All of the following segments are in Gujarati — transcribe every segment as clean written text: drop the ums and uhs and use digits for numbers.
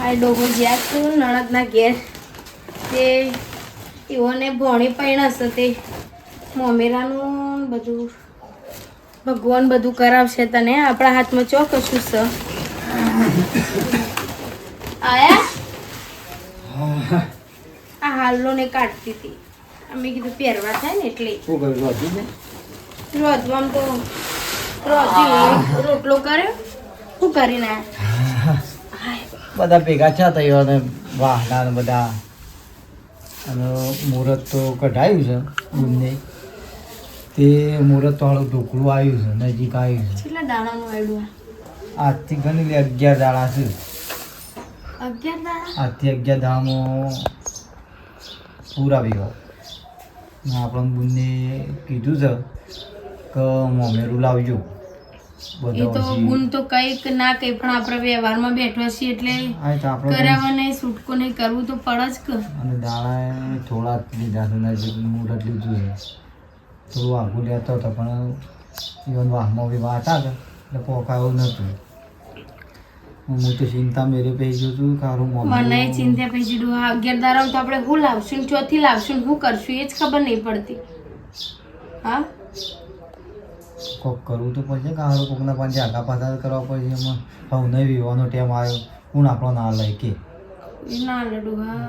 આ ડોગો જ્યાં છું નણદના ઘેર તે એઓને ભણી પૈણસ તે મમેરાનું બધું ભગવાન બધું કરાવશે તને આપણા હાથમાં ચોકશું છે આયા આ હાલો ને કાઢતી હતી અમે કીધું પહેરવા થાય ને એટલે રોજવામાં તો રોટલો કર્યો શું કરીને બધા ભેગા થયા થયો અને વાહના ને બધા અને મુહૂર્ત તો કઢાયું છે બંને તે મુહૂર્ત તો હાલું ઢોકળું આવ્યું છે નજીક આવ્યું છે કેટલા દાણાનું આયડું આજથી ગણી લે 11 દાડા છે 11 દાણા આજથી 11 દાડામાં પૂરા વિવાહ આપણે બંને કીધું છે કે મમેરું લાવજો એ તો ગુણ તો કઈક ના કઈ પણ આપણે વ્યવહારમાં બેઠવા છીએ એટલે કરાવવા નહીં છૂટકો નહીં કરવું તો પડે જ કે અને દાણા થોડા લીધા છે નજીક મુહૂર્ત લીધું છે થોડું આગું લેતો હતો પણ ઇવન વાહમાં બી વાત હતા એટલે પોકાયું નહોતું હું તો ચિંતા મેરે પહી ગયો છું કારું મને ચિંતા પછી 11 દાડા તો આપણે હું લાવશું ચોથી લાવશું હું કરશું એ જ ખબર નહીં પડતી હા કોક કરવું તો પડશે કારું કોકના પાંચે આગા પાછા કરવા પડશે એમાં હવે નહીં વિવાનો ટાઈમ આવ્યો હું આપણો ના લઈ કે ના લડુ હા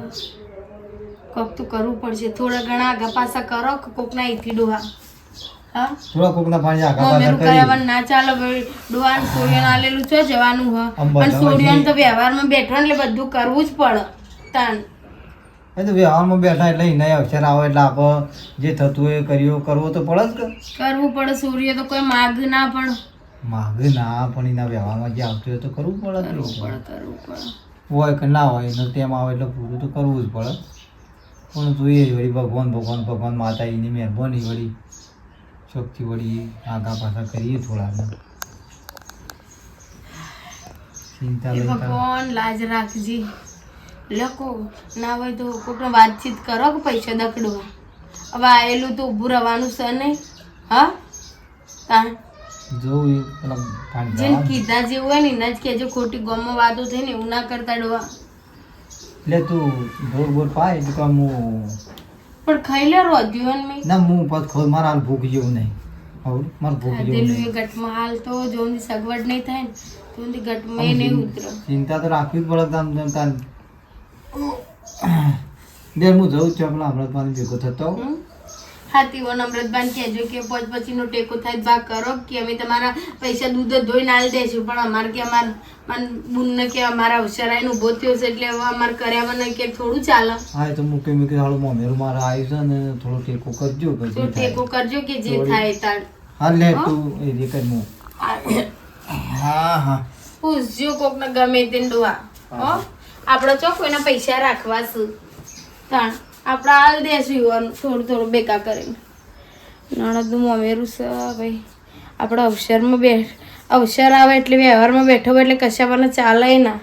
કોક તો કરવું પડશે થોડા ઘણા આગા પાછા કરો કોકના અહીંથી ડોહા હા થોડા કોકના પાંચે આગા પાછા કરી કરાવવાનું ના ચાલો ડોહાન સોડિયન આલેલું છે જવાનું હ અને સોડિયન તો વ્યવહારમાં બેઠો એટલે બધું કરવું જ પડે તાન એ તો વ્યવહારમાં બેઠા એટલે નહીં અક્ષર આવે એટલે આપણે જે થતું એ કરવો તો પડે જ કે કરવું પડે સૂર્ય તો કોઈ માગ ના પણ માગ ના પણ એના વ્યવહારમાં જે આવતું હોય તો કરવું પડે હોય કે ના હોય એનો તેમ આવે એટલે પૂરું તો કરવું જ પડે પણ જોઈએ જ વળી ભગવાન માતાજીની મહેરબાની વળી શક્તિ વળી આગા પાછા કરીએ થોડા ચિંતા ભગવાન લાજ રાખજે લોકો ના હોય તો કોઈને વાતચીત કરો કે પૈસા દકડો હવે આવેલું તો ઊભું રહેવાનું છે નહીં હા તાણ જોવું જેને કીધા જેવું હોય ને એના જ કહેજો ખોટી ગમમાં વાતો થઈ ને એવું ના કરતા ડોવા એટલે તું બોર પાય એટલે કામ હું પણ ખાઈ લે રોધ્યું ને મેં ના હું પાછ ખોદ મારા હાલ ભૂખ જેવું નહીં હવે મારે ભૂખ જેવું ખાધેલું નહીં એ ગટમાં હાલ તો જોની સગવડ નહીં થાય ને તો ગટમાં એ નહીં ઉતરે ચિંતા તો રાખવી જ પડે તાન બેન હું જઉં છું આપણા અમૃતપાણી ભેગો થતો હાથી વન અમૃતબાન કહેજો કે પછીનો ટેકો થાય ભાગ કરો કે અમે તમારા પૈસા દૂધ જ ધોઈને આલી દઈશું પણ અમારે કે અમારા બુનને કે અમારા અવસરાઈને ઊભો થયો છે એટલે હવે અમારે કર્યા મને કે થોડું ચાલે હા એ તો મૂકી હાલું મમેરું મારા આવ્યું છે ને થોડો ટેકો કરજો કે તો ટેકો કરજો કે જે થાય તાર હા લે તું એ જે કર હું હા પૂછજો કોકને ગમે તેને ડોવા હો આપણે ચો કોઈના પૈસા રાખવા છું તાણ આપણે હાલ દેશું યુવાનું થોડું બેકા કરીને નણદનું મમેરું છે ભાઈ આપણે અવસર આવે એટલે વ્યવહારમાં બેઠો હોય એટલે કશાવાને ચાલે ના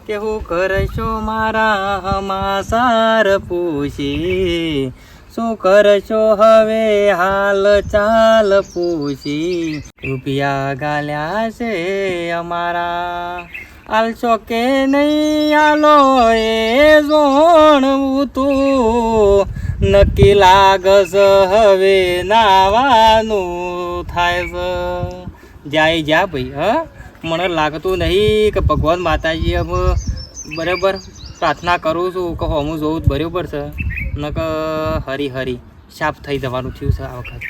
કેવું કરશો મારા માસાર પૂછી શું કરશો હવે હાલ ચાલ પૂછી રૂપિયા ગાલ્યા છે અમારા આલશો કે નહીં આલો એ જોણવું તું નક્કી લાગસ હવે નાવાનું થાય છે જાય જા ભાઈ હા મને લાગતું નહીં કે ભગવાન માતાજી હવે બરાબર પ્રાર્થના કરું છું કે હું જોઉં બરાબર છે ન કે હરી સાફ થઈ જવાનું થયું છે આ વખત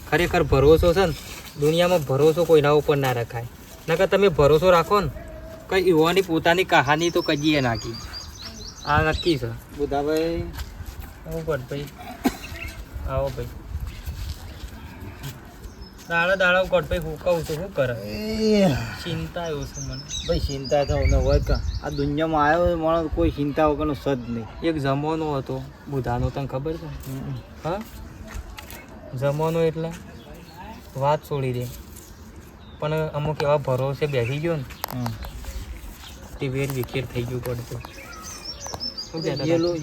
ખરેખર ભરોસો છે ને દુનિયામાં ભરોસો કોઈના ઉપર ના રખાય ન કે તમે ભરોસો રાખો ને કઈ યુવાની પોતાની કહાની તો કજીએ નાખી આ નક્કી છે બુધાભાઈ આવું પડ ભાઈ આવો ભાઈ દાડા કોટ ભાઈ હું કહું છું શું કરે ચિંતા એવું છે મને ભાઈ ચિંતા થવું ને હોય કે આ દુનિયામાં આવ્યો માણસ કોઈ ચિંતા વગરનો સદ નહીં એક જમાનો હતો બુધાનો તને ખબર છે હા જમાનો એટલે વાત છોડી દે પણ અમુક એવા ભરોસે બેસી ગયો ને તે વેર વિખેર થઈ ગયું પડતું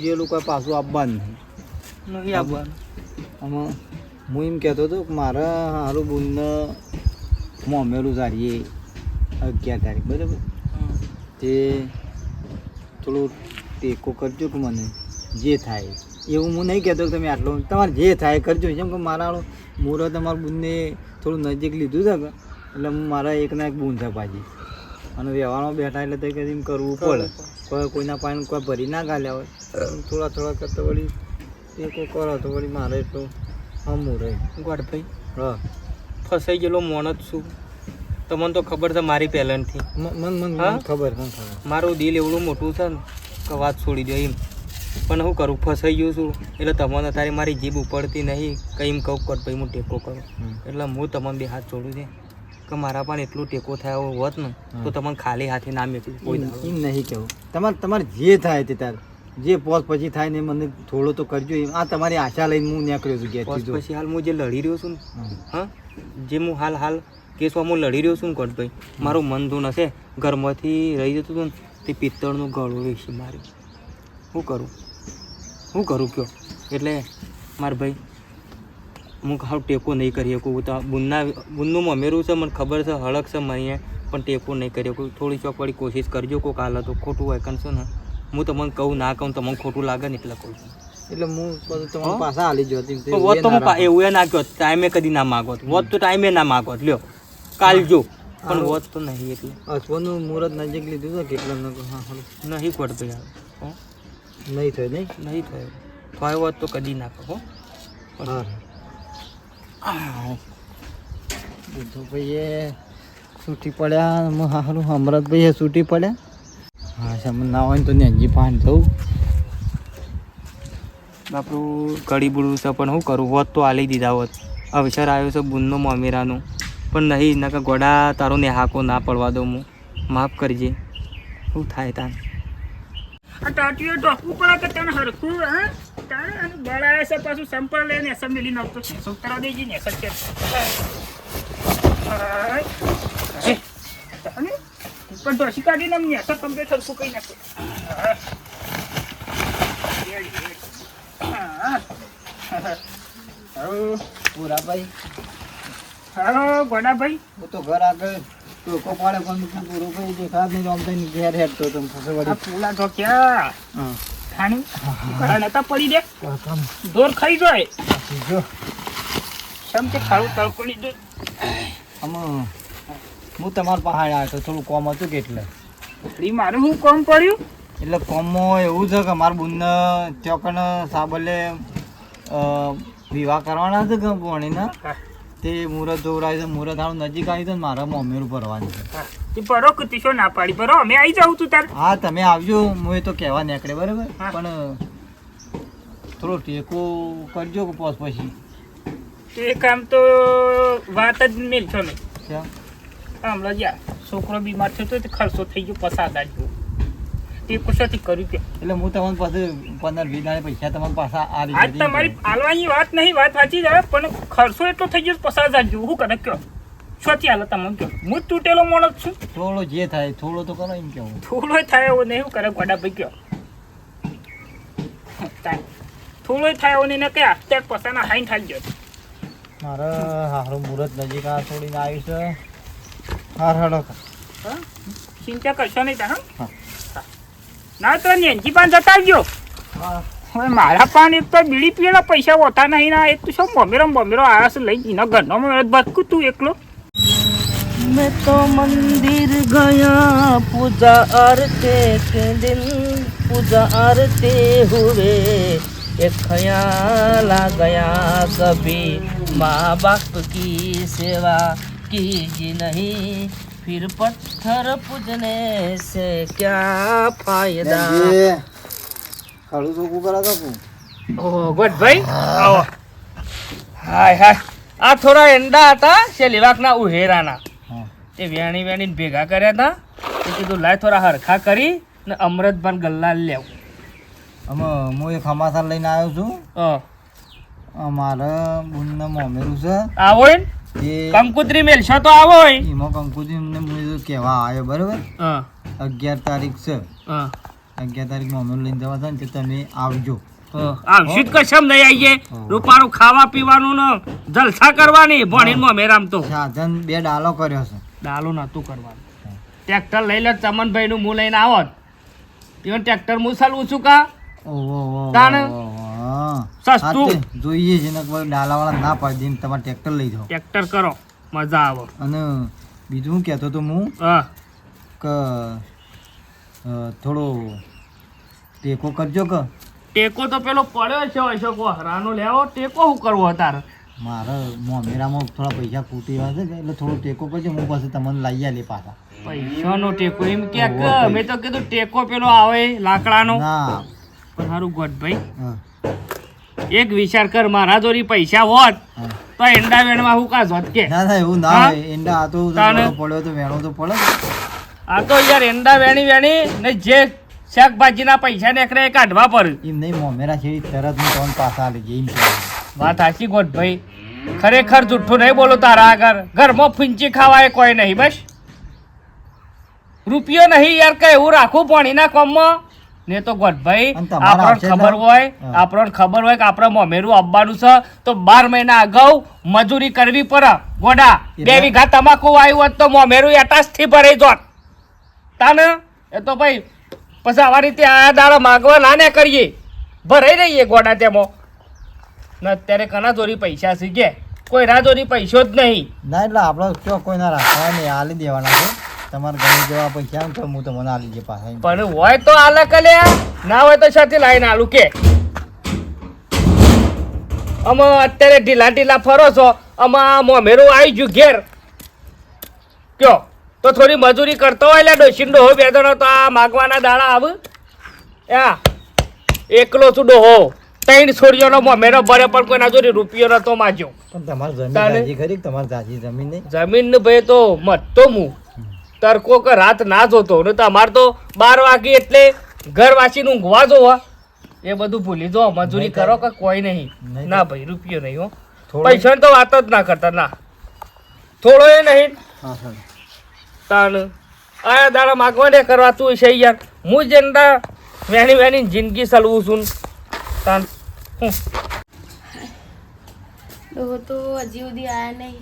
જે લોકો પાછું આપવાનું નથી આપવાનું આમાં હું એમ કહેતો હતો કે મારા સારું બુનને મોમેલું સારીએ 11 તારીખ બરાબર તે થોડું ટેકો કરજો કે મને જે થાય એવું હું નહીં કહેતો કે તમે આટલો તમારે જે થાય કરજો. જેમ કે મારા મુહૂર્ત તમારા બુનને થોડું નજીક લીધું છે કે એટલે મારા એકના એક બૂન છે પાછી અને વ્યવહારમાં બેઠા એટલે તો કંઈ કરવું પડે. કોઈ કોઈના પાણી કોઈ ભરી ના ગાલ્યા હોય થોડા થોડા કરતા વળી ટેકો કરો તો વળી મારે એટલું હમું રહે. ગોડભાઈ હા ફસાઈ ગયેલો મોણ જ છું. તમને તો ખબર છે મારી પહેલાંથી. મને ખબર મને ખબર. મારું દિલ એવડું મોટું છે ને કે વાત છોડી દો એમ. પણ શું કરું, ફસાઈ ગયું છું એટલે તમને તારી મારી જીભ ઉપડતી નહીં. કંઈ એમ કહું કર ભાઈ હું ટેકો કરું એટલે હું તમને બે હાથ છોડું છે કે મારા પણ એટલું ટેકો થયો હોત ને તો તમને ખાલી હાથે ના મેળવી કોઈ એમ નહીં કહેવું. તમારે જે થાય તે તાર જે પોસ પછી થાય ને મને થોડો તો કરજો. એમ આ તમારી આશા લઈને હું નીકળ્યો છું ઘેરથી. પછી હાલ હું જે લડી રહ્યો છું ને હા જે હું હાલ કેસમાં હું લડી રહ્યો છું ને ગોડભાઈ, મારું મન ધૂન હશે ઘરમાંથી રહી જતું હતું ને તે પિત્તળનું ગળું વેચી માર્યું. શું કરું કયો? એટલે મારા ભાઈ હું હાવ ટેકો નહીં કરી શકું. તો બુનનું મમેરું છે મને ખબર છે, હળક છે મને, પણ ટેકો નહીં કરી શકું. થોડી ચોકવાળી કોશિશ કરજો. કોઈક હાલ તો ખોટું હોય કનશો ને હું તમને કહું ના કહું તમને ખોટું લાગે ને એટલે કહું છું. એટલે હું તમારા પાછા હાલી જો વોત તો હું એવું એ ના કહો ટાઈમે કદી ના માગો વોત તો ટાઈમે ના માગો લ્યો કાલ જો, પણ વોત તો નહીં એટલે અશ્વનું મુહૂર્ત નજીક લીધું છે કેટલા નહીં પડતો યાર. નહીં થયું નહીં થયો થયો હોત તો કદી ના કહો. બુદ્ધુભાઈએ છૂટી પડ્યા સારું. અમરતભાઈએ છૂટી પડ્યા. હા સમજ ના હોય ને તો નેજી પાણી થવું બાપરું કડી બુડું છે પણ શું કરું, હોત તો આલી દીધા હોત. અવસર આવ્યો છે બુનનો મમેરાનો પણ નહીં નકા ગોડા તારો ને હાકો ના પડવા દઉં હું. માફ કરજે. શું થાય તાન આ ટાટીઓ ડોકવું પડે કે તને હરખું હા તારે અને બળાવે છે પાછું સંપલ લઈને એસમ મિલી નાખતો છે સુતરા દેજી ને સચ્ચે ઉપર ડોસી કાઢીને અમને એસા કમ્પ્લીટ હરખું કહી નાખો. પૂરાભાઈ હાલો ગોડાભાઈ હું તો ઘર આગળ ટોકો પાડે પણ પૂરોભાઈ દેખાત નહીં આમ થઈને ઘેર હેઠતો તો પછી આ વળી પૂલા તો ક્યાં હા ખાણી ઘણા નતા પડી દે દોર ખાઈ જાય જો સમ કે ખાવું તળકો લીધું. આમાં હું તમારા પાસે આવ્યો તો થોડું કોમ હતું કે એટલે મારું શું કામ પડ્યું? એટલે કોમમાં એવું છે કે મારા બુનને ત્યાં કને સાબલે વિવાહ કરવાના છે કે ભણીના તે મુહૂર્ત જોવરાય છે. મુહૂર્ત હારું નજીક આવી છે ને મારા મમ્મીનું ભરવાનું છે. તું પરો કુતીશો ના પાડી પરો અમે આવી જાઉં તું તાર. હા તમે આવજો. હું એ તો કહેવા નીકળે બરાબર, પણ થોડો ટેકો કરજો કે પોસ પછી. એ કામ તો વાત જ મેલ છો ને કેમ? હમણાં જ્યાં છોકરો બીમાર થયો તો ખર્ચો થઈ ગયો 50,000 જેવો તે કુશોથી કર્યું કે એટલે હું તમને પાસે 15-20 દાડે પૈસા તમારા પાછા આ આજ તમારી આલવાની વાત નહીં, વાત સાચી જ પણ ખર્ચો એટલો થઈ ગયો 50,000 જેવું. શું કરે કયો શોથી હાલો તમને કયો હું જ તૂટેલો માણસ છું. થોડો જે થાય થોડો તો કરો એમ કેવું. થોડો થાય એવો નહીં. શું કરે ગોડાભાઈ કયો થોડો થાય એવો નહીં ને કયા અત્યારે પસાના હાઈન થઈ ગયો. મારે હારું મુહૂર્ત નજીક આ છોડીને આવ્યું છે. હાર હાડો હા ચિંતા કરશો નહીં તાર. ના તો નેનજી પાન જતા આવજો. હવે મારા પાન એક તો બીડી પીએલા પૈસા હોતા નહીં ના એક તો શું બોમેરો આવ્યા છે લઈ એના ઘરનો મેળ બચકું તું એકલો. मैं तो मंदिर गया पूजा आरते के दिन पूजा आरते हुए एक ख्याल आ गया कभी माँ बाप की सेवा कीजिए नहीं फिर पत्थर पूजने से क्या फायदा. ખાડું ચોખ્ખું કરા કાપું. ઓહ ગોડભાઈ આવો. હાય હાય આ થોડા એંડા હતા શેલીવાકના ઉહેરાના તે વેણીને ભેગા કર્યા હતા. તે કીધું લાય થોડા હરખા કરી ને અમૃતભાન ગલ્લા લેવ. આમાં હું એક સમાચાર લઈને આવ્યો છું. મારે બુનને મોમેરું છે. આવો એ કંકુતરી મેલશો તો આવો એમાં કંકુજી એમને હું કહેવા આવ્યો બરાબર. 11 તારીખ છે. 11 તારીખ મોમેરું લઈને જવા છે ને તે તમે આવજો. આવશું જ કશમ લઈ આવીએ. રૂપારું ખાવા પીવાનું ને જલસા કરવાની ભણીને મેરામ તો સાધન 2 ડાલો કર્યો છે. ડાલો નતું કરવાનું. ટ્રેક્ટર લઈ લો ચમનભાઈ નું હું લઈને આવો ઈવન ટ્રેક્ટર હું ચાલવું છું કા ઓહો તાણ. સસ્તું. સસ્તું જોઈએ છે ને કોઈ ડાલાવાળા ના પાડી દઈને તમારે ટ્રેક્ટર લઈ જાઓ. ટ્રેક્ટર કરો મજા આવે. અને બીજું હું કહેતો તો હું હા કે થોડો ટેકો કરજો કે ટેકો તો પેલો પડ્યો છે અશોક હરાનો લેવો ટેકો શું કરવો તારે મારે મોમેરામાં થોડા પૈસા ખૂટી એવા છે એટલે થોડો ટેકો કરજો હું પછી તમને લઈ આલે પાછા. પૈસાનો ટેકો એમ કે મેં તો કીધું ટેકો પેલો આવે લાકડાનો ના પણ સારું ગોઠભાઈ હા, એક વિચાર કર મારા જોડી પૈસા હોત હા. તો એંડા વેણમાં હું કા જોત કે ના થાય એવું ના હા? હોય એંડા આ તો તાને? પડ્યો તો વેણો તો પડે. આ તો યાર એંડા વેણી ને જે શાકભાજીના પૈસા નીકળે એ કાઢવા પડે. એમ નહીં મોમેરા છે તરત હું તમને પાછા આલી જઈ એમ કહેવાય. વાત સાચી ગોઠભાઈ ખરેખર જુઠ્ઠું નહીં બોલો તારા આગળ ઘરમાં ફૂંચી ખાવાય કોઈ નહીં બસ રૂપિયો નહીં યાર કઈ એવું રાખવું પાણીના કોમમાં ને તો ગોઠભાઈ અને તમારા આપણને આવશે ખબર એટલે? હોય હા. આપણને ખબર હોય કે આપણે મોમેરું આવવાનું છે તો 12 મહિના અગાઉ મજૂરી કરવી પડે ગોડા 2 એટલે? વીઘા તમાકુ આવ્યું હોત તો મોમેરું એટાસથી ભરાઈ જોત તાને એ તો ભાઈ પછી આવા રીતે આ દાડા માગવા ના ને કરીએ ભરાઈ રહીએ ગોડા તેમાં ને અત્યારે કના જોડી પૈસા શીખે કોઈ ના જોડી પૈસો જ નહીં ના એટલે આપણે ચો કોઈ ના રાખવા નહીં આલી દેવાના છે તમારે ઘરે જેવા પૈસા આવે તો હું તમને આલી દે પાછા એમ. પણ હોય તો આલે કલ્યા ના હોય તો સાથે લાઈને આલું કે અમે અત્યારે ઢીલા ઢીલા ફરો છો આમાં મોમેરું આવી ગયું ઘેર કયો તો થોડી મજૂરી કરતો હોય એટલે ડોસીનો ડોહો બે જણો તો આ માગવાના દાડા આવે યા એકલો છું ડોહો 3 છોડીઓનો મોમેરો ભરે પણ કોઈ ના જોડી રૂપિયો નતો માજ્યો પણ તમારે જમીન તાને? જાજી ખરી કે તમારે જાજી જમીન નહીં? જમીન ને ભાઈ તો મત તો હું તડકો કે રાત ના જોતો ને તમારે તો 12 વાગે એટલે ઘરવાસીનું ઊંઘવા જોવા એ બધું ભૂલી જો મજૂરી નહીં કરો થાય. કે કોઈ નહીં નહીં ના થાય. ભાઈ રૂપિયો નહીં હો થોડો- પૈસાની તો વાત જ ના કરતા ના થોડો એ નહીં હા સર તાન આયા દાડા માગવા ને કરવા તું છે યાર હું જેંડા વેણી જિંદગી ચલવું છું તાન હું ડોહો તો હજી સુધી આયા નહીં.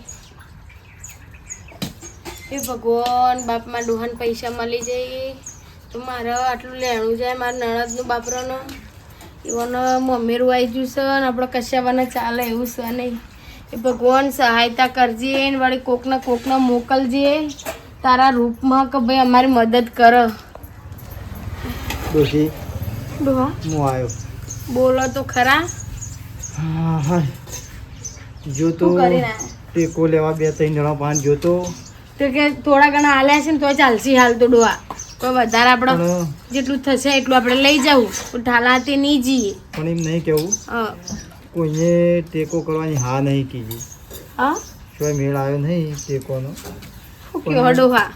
એ ભગવાન બાપમાં ડોહાને પૈસા મળી જાય તો મારે આટલું લેણું જાય મારા નણદનું બાપરાનો એવાનો મમ્મીરું આવી ગયું છે ને આપણે કશાવાને ચાલે એવું છે નહીં. એ ભગવાન સહાયતા કરજે ને વળી કોકને મોકલજે તારા રૂપમાં કે ભાઈ અમારી મદદ કર. ડોશી ડોહા હું આવ્યો. બોલો તો ખરા. હા હા જોતો શું કરીને આયા? ટેકો લેવા 2-3 જણા પાન જોતો તો કે થોડા ઘણા હાલ્યા છે ને તો ચાલશે હાલ તો ડોહા કોઈ વધારે આપણે પણ જેટલું થશે એટલું આપણે લઈ જવું પણ ઠાલાતે નહીં જઈએ. પણ એમ નહીં કેવું હા કોઈને ટેકો કરવાની હા નહીં કીધી. હા કોઈ મેળ આવ્યો નહીં ટેકોનો. શું કહો ડોહા?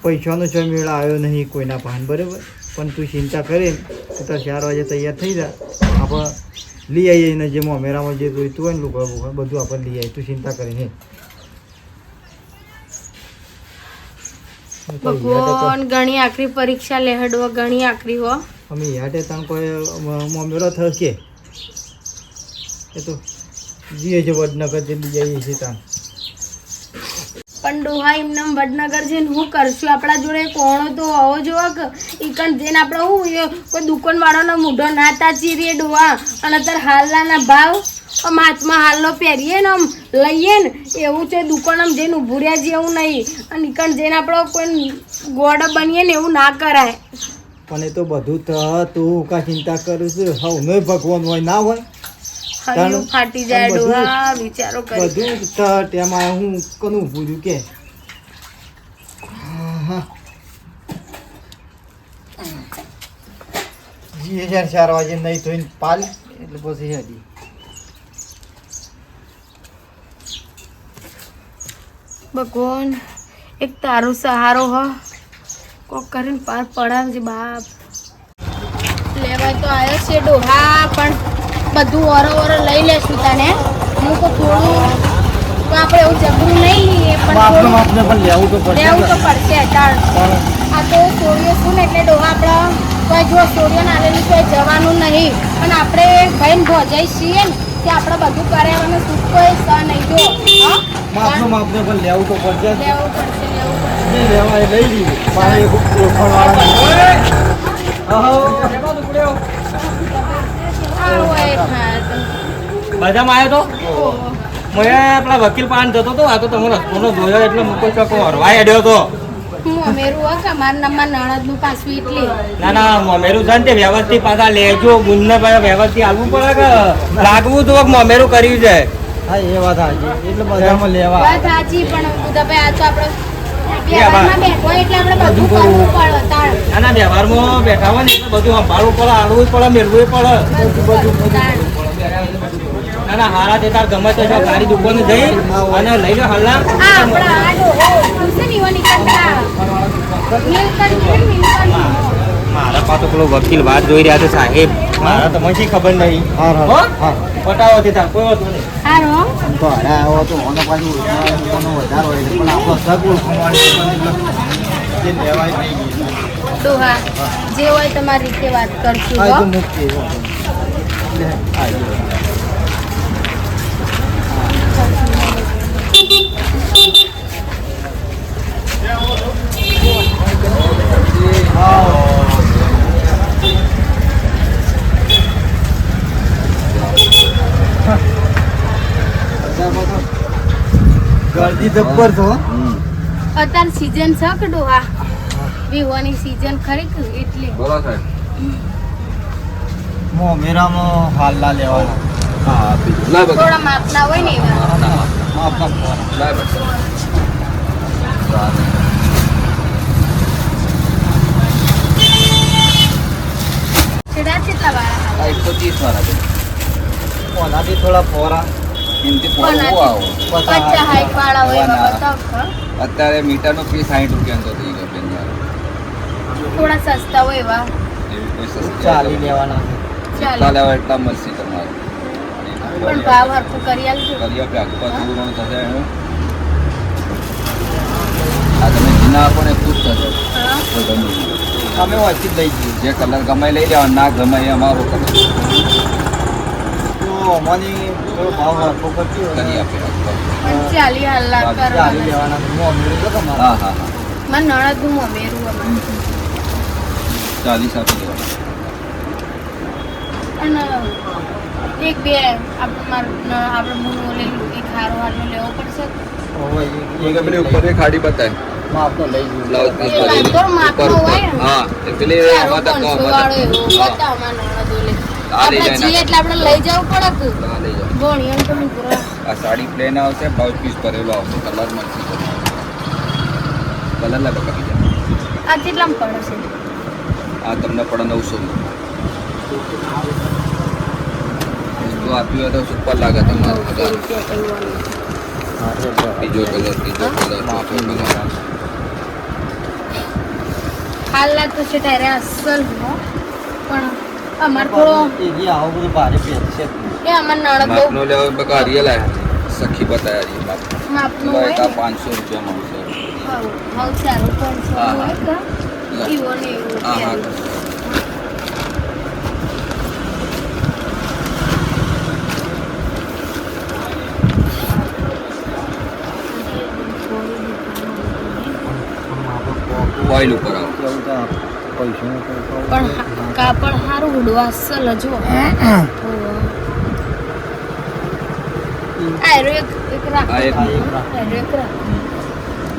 પૈસાનો કોઈ મેળ આવ્યો નહીં કોઈના પાન બરાબર. પણ તું ચિંતા કરે તો તાર 4 વાગે તૈયાર થઈ જા આપણે લઈ આવીએ ને જે મોમેરામાં જે જોઈતું હોય ને લુગડા બુગડા બધું આપણે લઈ આવીએ. તું ચિંતા કરીને ભગવાન ઘણી આખરી પરીક્ષા લે હડવો ઘણી આખરી હો. અમે યાટે તને કોઈ મોમેરો થશે એ તો જીએ છે વડનગર જે લઈ જઈએ છીએ ત્યાં. પણ ડોહા એમને વડનગર જઈને હું કરશું? આપણા જોડે કોણો તો હોવો જોવો કે ઈકણ જઈને આપણે હું કોઈ દુકાન વાળાનો મૂઢો ના તાચી રે ડોહા. અને અત્યારે હાલના ભાવ આમ હાથમાં હાલનો પહેરીએ ને આમ લઈએ ને એવું છે દુકાન આમ જઈને ઊભું રહ્યા જેવું નહીં. અને ઈકણ જઈને આપણે કોઈ ગોળો બનીએ ને એવું ના કરાય. પણ એ તો બધું તું કા ચિંતા કરું છું હવનો ભગવાન હોય ના હોય હૈયું ફાટી જાય બધું- ડોહા વિચારો કરી. બધું તેમાં હું કનું પૂછ્યું કે જી 4 વાગે નહીં ધોઈને પાલ એટલે પછી હજી ભગવાન એક તારો સહારો હ કોક કરીને પાર પડાવજે બાપ. લેવા તો આવ્યો છે ડોહા પણ બધું ઓરો લઈ લેશું તને. હું તો થોડું તો આપણે એવું જબરું નહીં લઈએ પણ થોડું આપણે પણ લેવું તો પડશે લેવું તો ને. પડશે અત્યારે. આ તો સોડિયો છું ને એટલે ડોહા આપણે કોઈ જો સોડિયો ના લેલી કોઈ જવાનું નહીં. પણ આપણે ભાઈને ભોજાઈ છીએ ને કે આપણે બધું કરાવવાનું સુખ કોઈ સ નહીં જો હા માપનું માપને પણ લેવું તો પડશે લેવું પડશે. નહીં લેવા એ લઈ લીધું મારે એક ઓળખાણવાળા બધામાં આવ્યો તો મેં આપણા વકીલ પાન જતો હતો આ તો તમે રસ્તોનો જોયો એટલે મૂકો ચોકો હરવાઈ અડ્યો હતો મોમેરું હોય કે મારા નામમાં નણદનું પાછું એટલે ના ના મોમેરું છે ને તે વ્યવસ્થિત પાછા લેજો ગુણને પાછા વ્યવસ્થિત આવવું પડે કે લાગવું તો મોમેરું કર્યું છે હા એ વાત સાચી એટલે બધામાં લેવા વાત સાચી પણ બુધાભાઈ આ તો આપણે વ્યવહારમાં બેઠો હોય એટલે આપણે બધું કરવું પડે તાણ ના ના વ્યવહારમાં બેઠા હોય ને એટલે બધું સંભાળવું પડે આડવું પડે મેળવું પડે તાણ ના ના હારા તે તાર ગમે તે ગાડી દુકાને જઈ અને લઈ લો હલ્લા આ આપણા આ ડોહો છે ને એવા નીકળતા મારા પાસે પેલો વકીલ વાત જોઈ રહ્યા છે સાહેબ મારા તો મને ખબર નહીં હો? બતાવો તે તાર કોઈ વાંધો નહીં હારો તો હરે આવો તો ઓનો પાછું વધારો હોય છે. પણ આપણો સગુણ ખમવાની જે લેવાય નહીં ડોહા જે હોય તમારી રીતે વાત કરશું હા એ હો તો મુક્તિ લે આ જો. ગળદી જબ્બર છો અત્યારે સીઝન છે કે ડોહા વિહોની સીઝન ખરી કે એટલે બોલો સાહેબ મેરામાં હાલના લેવાના થોડા માપના હોય ને એવા છેડા કેટલા વાળા 130 વાળા ઓનાથી થોડા ફોરા પચાસ હાઈટ વાળા હોય એવા બતાવો ખરા. અત્યારે મીટરનો ફી 60 રૂપિયાનો થઈ ગયો બેન થોડા સસ્તા હોય એવા એવી કોઈ સસ્તી ચાલી લેવાના ચાલો લેવા એટલા મળશે તમારે પણ ભાવ હરખું કરી આલજો કરી આપે આખું થોડું ઘણું થશે એનું આ તમે જીના આપો ને ખુશ થશે હા. તો ગમે અમે વાંચી જ લઈ જઈએ જે કલર ગમે લઈ લેવા ના ગમે એ અમારો કલર તો અમારી થોડો ભાવ હરખો કરતી હોય કરી ને. આપે પણ ચાલી હાલ્લા ચાલી કરવાના લેવાના મેળવી દો તમારે હા હા હા મને નણદનું મોમેરું અમારે 40 આપી દેવાના અને એક બે આપણે મૂળો લેલું એક હારો હારનો લેવો પડશે ખાડી બતાય માપનો લઈ જઈએ બ્લાઉઝ પીસ એ વાંધો માપનો હોય ને હા એ પેલી ચારો આમાં તક 500 વાળો એવો બતાવો મારા નણદો લે આ લઈ આપણે જાય છીએ એટલે આપણે લઈ જવું પડે કે હા લઈ જાઓ ભણ્યો તો મને પૂરા આ સાડી પ્લેન આવશે બ્લાઉઝ પીસ કરેલો આવશે કલર મળશે કલર લાગે કરી જાય આ કેટલામાં પડે છે આ તમને પડે 900 તો આપ્યું હોય તો સુપર લાગે તમારે બીજો કલર ચોથો કલર હાલના તો છે તારે અસલ હો પણ અમાર થોડો એ જે આવું બધું ભારે પહેરશે જ નહીં. એ અમાર નણદ બહુ માપનો લેવો બકા રિયલ આ સખી બતાયા છે માપનું તો હોય એકા ને 500 રૂપિયામાં આવશે હાવ સારું 500 હા, હોય હા. કે ઈવો ને એવું હા હા પહેરું. ઓઇલ ઉપર આવો કેવું તો પૈસાનું તો પણ કાપડ સારું ઉડવા અસલ જો આયરો એક રાખ આ એક. આયરો એક રાખ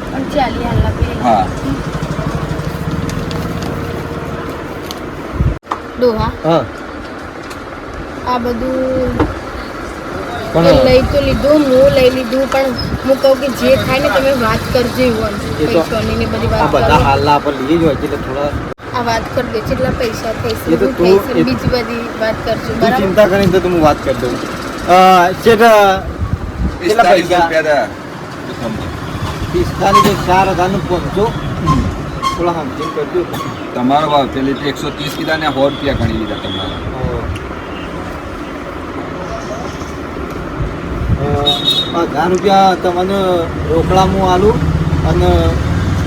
પણ ચાલી હાલા પે હા ડોહા હા આ બધું પણ એ લઈ તો લીધું હું લઈ લીધું પણ હું કહું કે જે થાય ને તમે વાત કરજો એવું એ તો પૈસાની ને બધી આ વાત બધા કરો હાલના પર લઈએ જ હોય છે એટલે થોડા આ વાત કરી દે કેટલા પૈસા એ થઈશે તો શું તું- થઈશે એ- બીજી બધી વાત કરજો તું બરાબર ચિંતા કરીને તો હું વાત કરી દઉં કેટલા 45 પૈસા રૂપિયા પિસ્તાની જે 4,000 પહોંચો થોડા સમજીને કરજો તમારો ભાવ પેલી 130 કીધા ને 100 રૂપિયા ગણી લીધા તમારા 1000 રૂપિયા તમને રોકડામાં આલું અને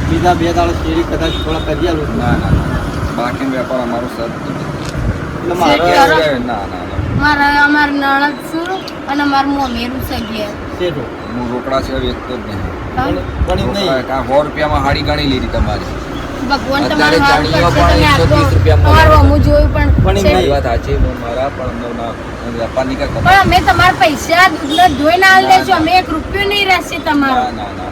બીજા 2 દાડા શેરી કદાચ થોડા કરી આલું ના ના ના બાકીનો વેપાર અમારો સર એટલે મારે કરો. ના ના ના મારા અમાર નણદ છું અને અમાર મોમેરું છે ઘેર શેઠો. હું રોકડા સિવાય વેચતો જ નહીં હા? પણ એમ નહીં રોકડા 100 રૂપિયામાં હાડી ગણી લીધી તમારી ભગવાન અત્યારે તમારું હાથ ચાણીઓ કરશે, પણ તમે 130 આટલો રૂપિયા મળે. તમારું અમું જોયું પણ પણ છે. મારી વાત સાચી મારા પણ વેપારની કાંઈ ખબર પણ અમે તમારા પૈસા દૂધનો ધોઈને આલ દેશું, અમે 1 રૂપિયો નહીં રહેશે તમારો ના ના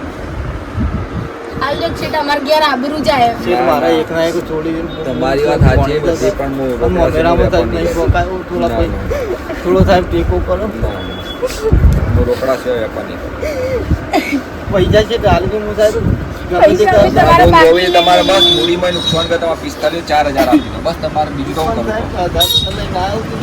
આલ દે છે. તમારા ઘેર આબરૂ જાય. શેઠ મારા એકના એક છોડી તમારી વાત સાચી બધી પણ હું મોમેરામાં થાય નહીં પોકાય થોડા ના, થોડો થાય ટેકો કરો હું રોકડા સિવાય વેપાર નહીં કરું. પૈસા છે ડાલી હું સાહેબ ગમે તે પૈસા કરો. બી તમારે હું બાકી જોઈ તમારે બસ મૂડીમાં નુકસાન કરે તમારે 45,000 આપી દો બસ તમારે બીજું તો હું પણ કરું સાહેબ, આધાર તમે ના આવો તો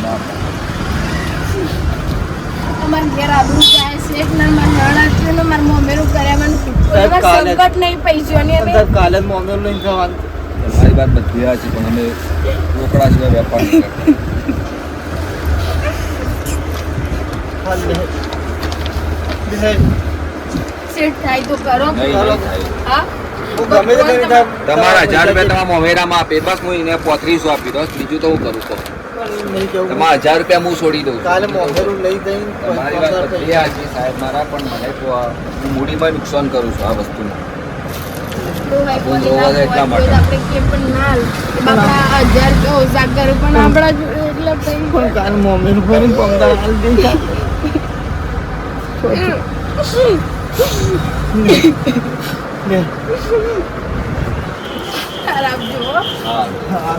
તમારા ઘેર આબરૂ જાય છે ને મારા નળ છે ને મારા મોમેરું કર્યા મને સાહેબ, એમાં કાલે- સંકટ નહીં પૈસાની અમે સાહેબ, કાલે જ મોમેર લઈને જવાનું છે. તમારી વાત બધી સાચી પણ અમે રોકડા સિવાય વેપાર નહીં કરતા હાલ લે. લે. સેટ થાય તો કરો. નહીં, નહીં થાય. હા હું ગમે તે કરી સાહેબ. તમારા 1000 રૂપિયા તમારા મોમેરામાં આપે બસ હું એને 3500 આપી દઉં બીજું તો હું કરું તો પણ નહીં કેવું. તમારા 1000 રૂપિયા હું છોડી દઉં કાલે મોમેરું લઈ જઈને તમારી વાત બધી સાચી સાહેબ મારા પણ મને તો હું મૂડીમાં નુકસાન કરું છું આ વસ્તુમાં તો ભાઈ હું કોની ના જોવા એટલા હોય તો આપણે કેમ પણ ના હાલ. બાપા 1000 કે ઓછા કરે પણ આપણા જોડે એટલે પણ પૈસા કાલે મોમેરું કરીને પમદાર હાલ દે લે. ખરાબ જુઓ. હા હા.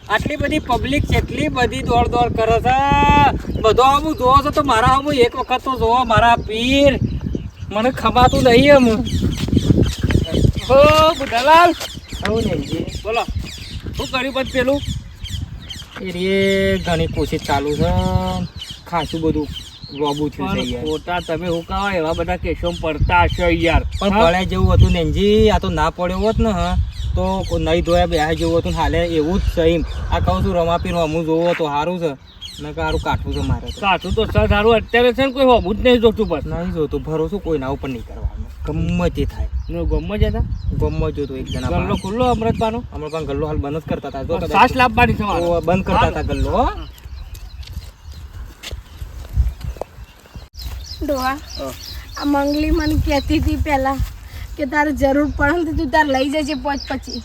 આટલી બધી પબ્લિક કેટલી બધી દોડ દોડ કરે છે બધો આવું જોવો છો તો મારા આવું એક વખત તો જોવો મારા પીર મને ખમાતું નહીં એમ હો બુધાલાલ આવું નહીં બોલો શું કર્યું પછી પેલું એ રે ઘણી કોશિશ ચાલુ છે ખાસું બધું રોબું થયું છે યાર ખોટા તમે હુકાવા એવા બધા કેસો પડતા હશો યાર પણ પડે જેવું હતું નેનજી આ તો ના પડ્યો હોત ને હા તો નહીં ધોયા બે જેવું હતું હાલે એવું જ છે એમ આ કહું છું રમાપીનું અમુક જોવો તો સારું છે ને સારું કાઠું છે મારે તો સાચું તો સર સારું અત્યારે છે ને કોઈ હોવું જ નહીં જોતું બસ નહીં જોતું ભરોસો કોઈના ઉપર નહીં કરવાનો ગમે તે થાય ગમો જતા ગમો જોતો એક જણા ગલ્લો ખુલ્લો અમૃતપાનો હમણાં પણ ગલ્લો હાલ બંધ જ કરતા હતા જો કદાચ સાસ લાવવાની છે મારે. તો બંધ કરતા હતા ગલ્લો હો ડોહા આ મંગલી મને કહેતી હતી પહેલા કે તારે જરૂર પડે ને તો તું તાર લઈ જજે પછી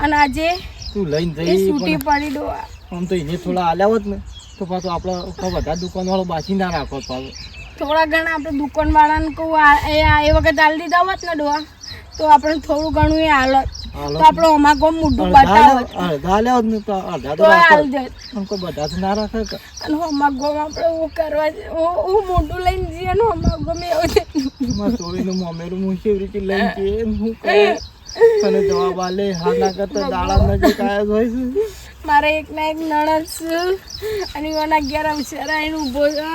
અને આજે તું લઈને એ જઈ છૂટી પણ પડી ડોહા. આમ તો એને થોડા આલ્યા હોત ને તો પાછું આપણા બધા દુકાનવાળો બાસી ના રાખો પાછું થોડા ઘણા આપણે દુકાનવાળાને કહું એ વખત આલી દીધા હોત ને ડોહા તો આપણે થોડું ઘણું એ હાલત હાલત. તો આપણે અમાર ગામ મોઢું બતાવત અડધા આલ્યા હોત ને તો અડધા તો તો રાખો હાલ દેત આમ કોઈ બધા તો ના રાખે કે અને અમાર ગામ આપણે હું કરવા હું મોઢું લઈને જઈએ ને અમાર ગામ એવું છે. મારા છોડીનું મોમેરું હું કેવી રીતે લઈને જઈએ ને હું કહું તને જવાબ આલે હા ના કરતા દાડા નજીક આવ્યા જ હોય છે મારે એક ના એક નણદ છે અને એના ઘેર અવસરા એને ઊભો છે.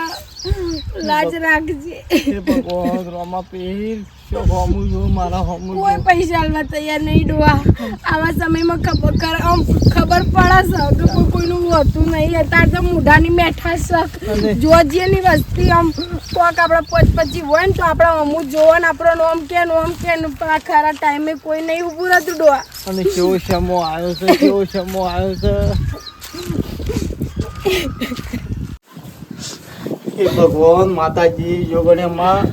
લાજ રાખજે. હે ભગવાન રોમા પીર શું હોમું છું મારા હોમું કોઈ પૈસા આલવા તૈયાર નહીં ડોહા. આવા સમયમાં ખબર પડે છે કે કોઈ કોઈનું હોતું નહીં. અત્યારે તો મૂઢાની મેઠા છે જોજીએની વસ્તી આમ કોક આપણે 25 હોય ને તો આપણે અમુક જોવો ને આપણો આમ કે ને આ ખરા ટાઈમે કોઈ નહીં ઊભું રહેતું ડોહા. અને કેવો સમો આવ્યો છે કેવો સમો આવ્યો છે હે ભગવાન માતાજી યોગણ્યમાં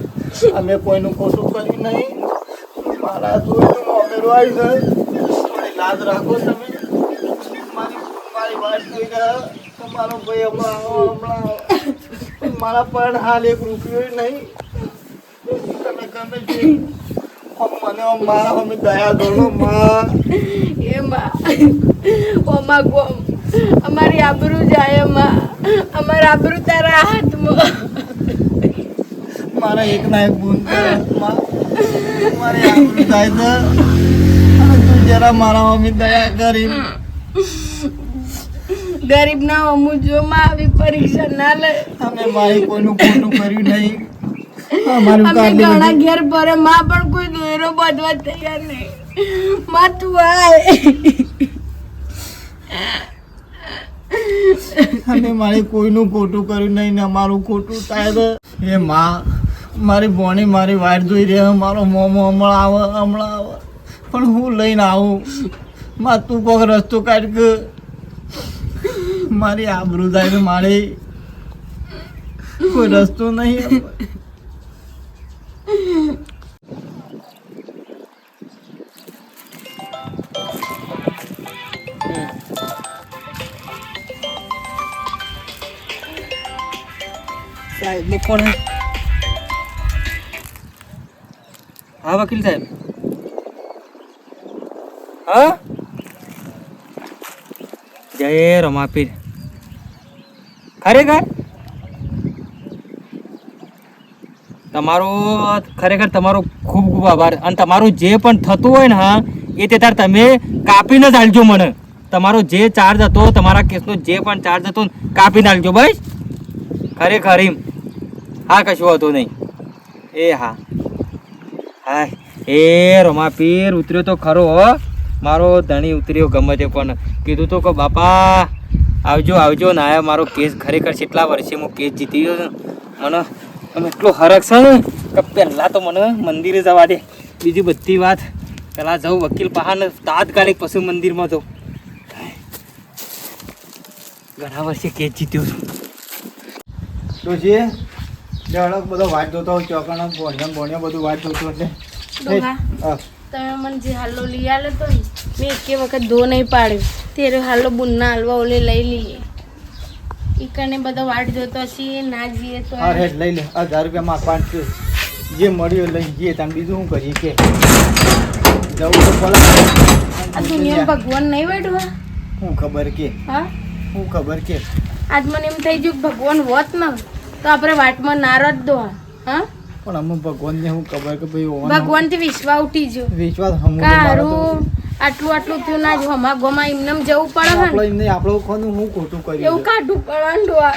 અમે કોઈનું ખોટું કર્યું નહીં મારા જોઈનું મોમેરું આવ્યું છે થોડી લાજ રાખો તમે મારી વાત જોઈ ગયા તમારો ભાઈ હમણાં મારા પણ હાલ 1 રૂપિયો નહીં તમે ગમે છે મને મારા અમે દયા દોડો માં ઓમાં ગોમ અમારી આબરૂ જાય એમાં અમારી આબરૂ તારા હાથમાં. મારા એક ના એક બૂંદ માં મારી આબરૂ થાય છે અને તું જરા મારા મમ્મી દયા કરી ગરીબ ના અમુક જો માં આવી પરીક્ષા ના લે. અમે મારી કોઈનું ખોટું કર્યું નહીં અમારું અમે કાઢી ઘણા લીધું. ઘેર ભરે માં પણ કોઈ દોયરો બાંધવા તૈયાર નહીં. માં તું આય. અમે મારી કોઈનું ખોટું કર્યું નહીં ને અમારું ખોટું થાય છે એ માં મારી બોણી મારી વાટ જોઈ રહે મારો મોમો હમણાં આવે પણ હું લઈને આવું માં તું કોઈક રસ્તો કાઢ કે મારી આબરૂ થાય છે મારી કોઈ રસ્તો નહીં. સાહેબ ને કોણ હા વકીલ સાહેબ હા જય રમાપીર ખરેખર તમારો ખરેખર તમારો ખૂબ ખૂબ આભાર અને તમારું જે પણ થતું હોય ને હા એ તે તાર તમે કાપીને જ આલજો મને તમારો જે ચાર્જ હતો તમારા કેસનો જે પણ ચાર્જ હતો કાપીને આલજો બસ ખરેખર એમ હા કશું હતું નહીં એ હા હા એ રમાપીર ઉતર્યો તો ખરો હો મારો ધણી ઉતર્યો ગમે તે પણ કીધું તો કે બાપા આવજો આવજો ને આયા મારો કેસ ખરેખર કેટલા વર્ષે હું કેસ જીતી ગયો છું મને આમ એટલો હરખ છે ને કે પહેલાં તો મને મંદિરે જવા દે બીજી બધી વાત પહેલાં જાઉં વકીલ પહાને તાત્કાલિક પછી મંદિરમાં જાઉં ઘણા વર્ષે કેસ જીત્યો છું ડોશી લેવડો બધો વાટ જોતો ચોકણો ભોણિયો બધું વાટ જોતો એટલે ડોહા હા. તમે મને જે હાલો લઈ આલો તો ને મેં એકે વખત ધો નહીં પાડ્યો ત્યારે હાલો બુનના હલવા ઓલે લઈ લઈએ ઈ કને બધો વાટ જોતો છીએ ના જઈએ તો હા રેટ લઈ લે 1000 રૂપિયામાં 5 છે જે મળ્યું લઈ જઈએ તમે બીજું શું કરીએ કે જવું તો પડે આ દુનિયા ભગવાન નહીં બેઠવા શું ખબર કે હા શું ખબર કે આજ મને એમ થઈ ગયું કે ભગવાન હોત ને તો આપણે વાટમાં ના રદ દો હા પણ અમે ભગવાનને શું ખબર કે ભાઈ ભગવાન થી વિશ્વાસ ઉઠી ગયો વિશ્વાસ હમું કારું આટલું થયું ના જો હમા ગોમાં એમને જવું પડે ને આપણો એમને આપણો કોનું હું ખોટું કર્યું એવું કાઢું પડવાનું ડોહા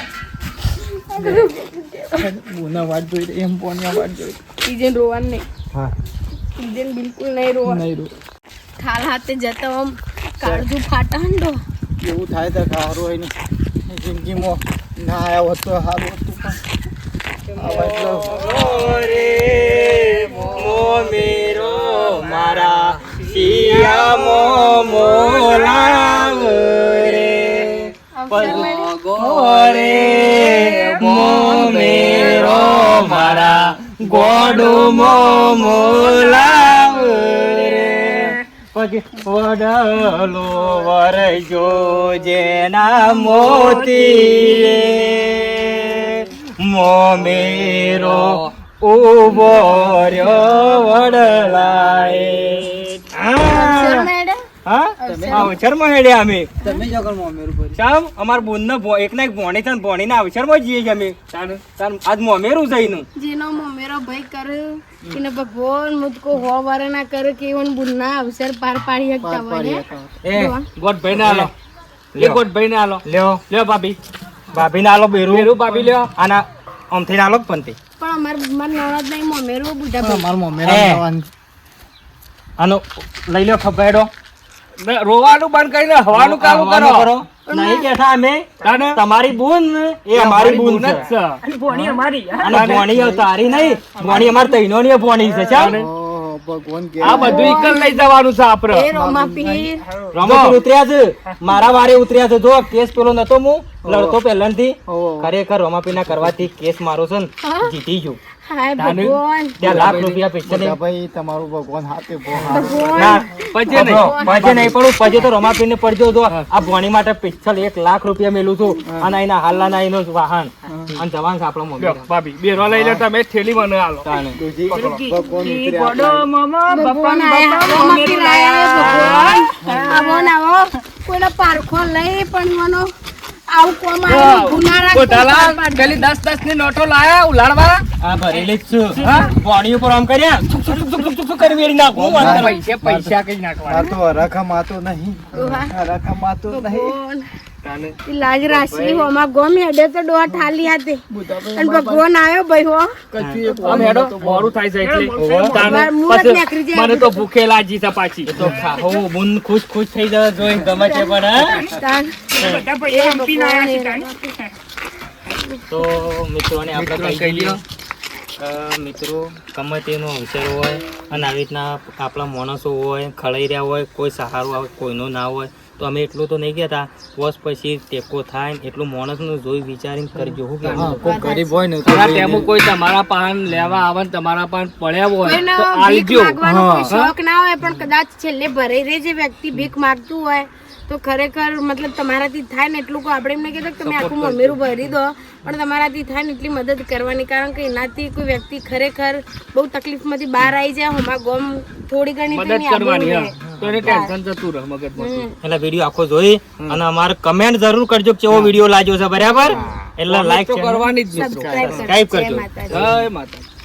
ગુના વાત જોઈ એમ પોણિયા વાત જોઈ ઈજન રોવાનું નહીં હા ઈજન બિલકુલ નહીં રોવાનું નહીં રો થાળ હાથે જતા આમ કાળજું ફાટા ને ડોહા એવું થાય તો સારું હોય ને જિંદગીમાં ના આવ્યા હોત તો સારું હતું પણ આવા એટલો મેરો મારા શિયામો મોલાવ રે રે મો મેરો મારા ગોડો મોલાવ રે પછી વડલો વરજો જેના મોતી રે મો મેરો ઉભો રહ્યો વડલાએ અવસરમાં હેડ્યા અમે તમે જ આગળ મોમેરું ભર્યું સાહેબ અમાર બોનને એકના એક ભોણી છે ને ભોણીના અવસરમાં જઈએ છીએ અમે આજ મોમેરું જઈનું જેનો મમેરો ભય કરે એને ભગવાન મુજકો હો વારે ના કરે કે એવન બુનના અવસર પાર પાડી શકતા હોય એ ગોઠભાઈ ને આલો લે ગોઠભાઈ ને આલો લ્યો લ્યો ભાભી ને આલો બેરું ભાભી લ્યો આના આમથી ને આલો પણ તે પણ અમાર નવરાત નહીં મમેરો બુઢા ભાઈ અમારા મોમેરા જવાનું આનો લઈ લ્યો ખભેડો રોવાનું બંધ કરીને હવાનું કામ કરો નહીં બેઠા અમે તમારી બૂન એ અમારી બૂન છે ભોણી અમારી અને ભોણી તારી નહીં ભોણી અમાર તૈનોની ભોણી છે ચાલ ભગવાન કે આ બધું એકલ લઈ જવાનું છે આપડે એ રોમા પીર રમત ઉતર્યા છે મારા વારે ઉતર્યા છે જો કેસ પેલો નતો હું લડતો પહેલાથી ખરેખર રમાપીના કરવાથી કેસ મારો છે ને જીતી ગયો હાય ભગવાન ત્યાં લાખ રૂપિયા પૈસા નહીં ભાઈ તમારું ભગવાન હાથે ના પજે નહીં પડું પજે તો રમાપીને પડજો જો આ ભોણી માટે પિસ્તલ 1 લાખ રૂપિયા મેલું છું અને એના હાલના એનો વાહન અને જવાન છે આપણો મમ્મી ભાભી બેરો લઈ લે તમે થેલી મને આલો ભગવાન ભગવાન આયા રોમા પીર આયા ભગવાન આવો કોઈનો પારખો લઈ પણ મનો આવું કોમ આવી ગુના રાખ પેલી 10 ની નોટો લાયા ઉલાડવા આ ભરેલી જ છું ભોણી ઉપર આમ કર્યા સુક સુક સુક સુક સુક કરી વેરી નાખું પૈસા કઈ નાખવા આ તો રખમ આતો નહીં રખમ આતો નહીં ઈ લાજ રાશી હો માં ગોમ હેડે તો ડોહા ઠાલી હાથે અને ભગવાન આવ્યો ભાઈ હો આમ હેડો મોડું થાય છે એટલે મુરત નીકળી જાય મને તો ભૂખે લાગી છે પાછી તો ખાઓ બુન ખુશ ખુશ થઈ જવા જોઈ ગમે છે પણ તાન બધા પૈસા હંપીને આયા છે તો મિત્રોને આપણે કહી દઈએ મિત્રો ગમે તેનો અવસર હોય અને આવી રીતના આપણા માણસો હોય ખળાઈ રહ્યા હોય કોઈ સહારો આવે કોઈનો ના હોય તો અમે એટલું તો નહીં કહેતા બસ પછી ટેકો થાય ને એટલું માણસનું જોઈ વિચારીને કરજો શું કે હા, કોઈ ગરીબ હોય ને ખરા ટેમો કોઈ તમારા પાન લેવા આવે ને તમારા પાન પડ્યા હોય કોઈને તો ભીખ આલજો. માગવાનો કોઈ હા. શોખ ના હોય પણ કદાચ છેલ્લે ભરાઈ રહે જે વ્યક્તિ ભીખ માગતું હોય તો ખરેખર મતલબ તમારાથી થાય ને એટલું આપણે એમને કહેતા કે તમે આખું મમેરું ભરી દો પણ તમારાથી થાય ને એટલી મદદ કરવાની કારણ કે એનાથી કોઈ વ્યક્તિ ખરેખર બહુ તકલીફમાંથી બહાર આવી જાય હમણાં ગોમ થોડી ઘણી તો મદદ એની આબરૂ કરવાની રહે. હા. તો એને ટેન્શન જતું રહે મગજમાં. એટલે વિડીયો આખો જોઈ અને અમારે કમેન્ટ જરૂર કરજો કે કેવો વિડીયો લાગ્યો છે બરાબર એટલે લાઈક તો કરવાની જ મિત્રો. સબસ્ક્રાઇબ કરજો. સબસ્ક્રાઇબ જય કરજો. માતાજી. જય માતા.